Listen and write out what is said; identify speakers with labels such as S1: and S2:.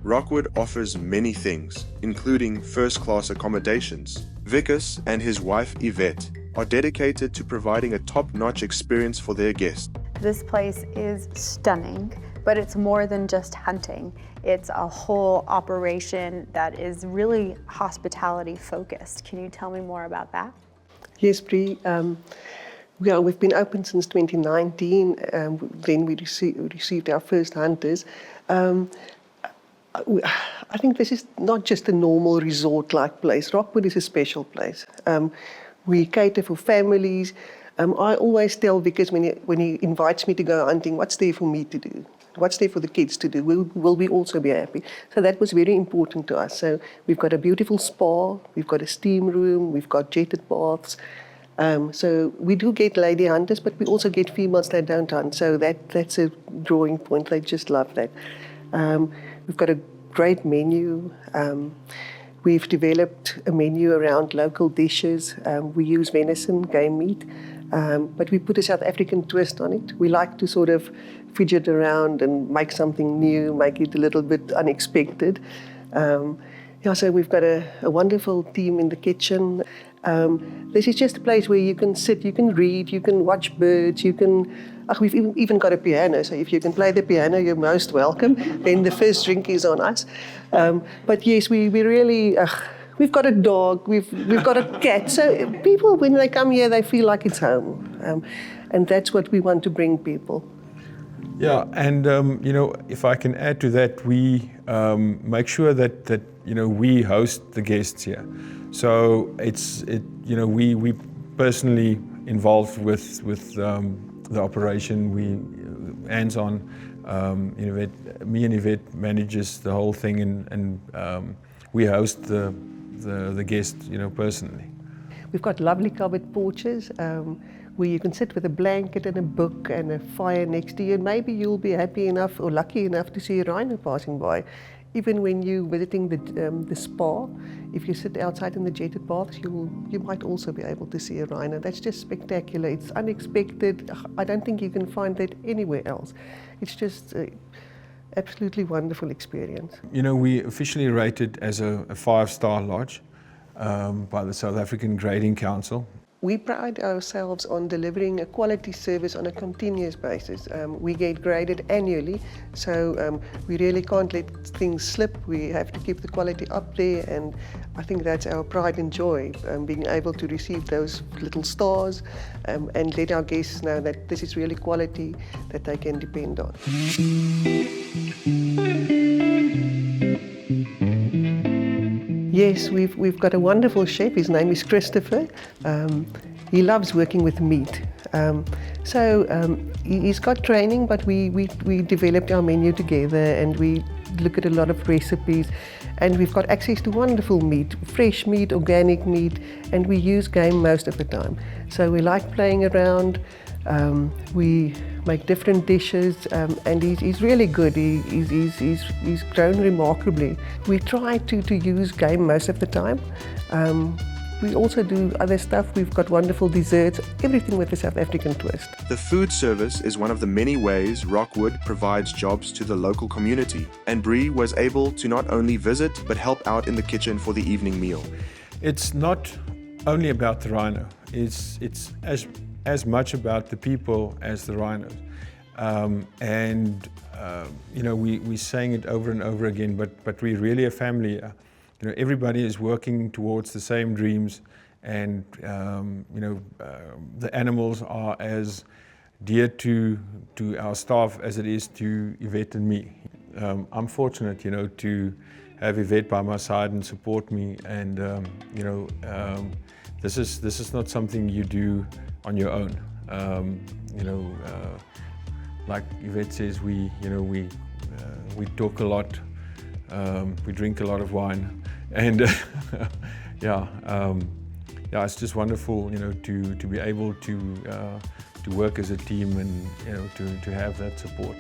S1: Rockwood offers many things, including first-class accommodations. Vickers and his wife Yvette are dedicated to providing a top-notch experience for their guests.
S2: This place is stunning, but it's more than just hunting. It's a whole operation that is really hospitality focused. Can you tell me more about that?
S3: Yes, Bree. We've been open since 2019. Then we received our first hunters. I think this is not just a normal resort-like place. Rockwood is a special place. We cater for families. I always tell Vickers when he invites me to go hunting, what's there for me to do? What's there for the kids to do? Will we also be happy? So that was very important to us. So we've got a beautiful spa, we've got a steam room, we've got jetted baths. So we do get lady hunters, but we also get females that don't hunt. So that's a drawing point. They just love that. We've got a great menu. We've developed a menu around local dishes. We use venison, game meat, but we put a South African twist on it. We like to sort of fidget around and make something new, make it a little bit unexpected. So we've got a wonderful team in the kitchen. This is just a place where you can sit, you can read, you can watch birds, we've even got a piano, so if you can play the piano, you're most welcome. Then the first drink is on us. But yes, we really, we've got a dog, we've got a cat, so people, when they come here, they feel like it's home. And that's what we want to bring people.
S4: Yeah, and if I can add to that, we make sure that we host the guests here. So we personally involved with the operation. We hands-on. Me and Yvette manages the whole thing, and we host the guests, personally.
S3: We've got lovely covered porches where you can sit with a blanket and a book and a fire next to you, and maybe you'll be happy enough or lucky enough to see a rhino passing by. Even when you're visiting the spa, if you sit outside in the jetted baths, you might also be able to see a rhino. That's just spectacular. It's unexpected. I don't think you can find that anywhere else. It's just an absolutely wonderful experience.
S4: We officially rated as a 5-star lodge by the South African Grading Council.
S3: We pride ourselves on delivering a quality service on a continuous basis. We get graded annually, so we really can't let things slip. We have to keep the quality up there, and I think that's our pride and joy, being able to receive those little stars and let our guests know that this is really quality that they can depend on. Yes, we've got a wonderful chef. His name is Christopher. He loves working with meat. He's got training, but we developed our menu together, and we look at a lot of recipes. And we've got access to wonderful meat, fresh meat, organic meat, and we use game most of the time. So we like playing around. We make different dishes, and he's really good. He's grown remarkably. We try to use game most of the time. We also do other stuff. We've got wonderful desserts, everything with a South African twist.
S1: The food service is one of the many ways Rockwood provides jobs to the local community, and Bree was able to not only visit but help out in the kitchen for the evening meal.
S4: It's not only about the rhino. It's as much about the people as the rhinos. We're saying it over and over again, but we're really a family. Everybody is working towards the same dreams, and the animals are as dear to our staff as it is to Yvette and me. I'm fortunate, to have Yvette by my side and support me, and this is not something you do on your own. Like Yvette says, we talk a lot, we drink a lot of wine, and it's just wonderful, to be able to work as a team and to have that support.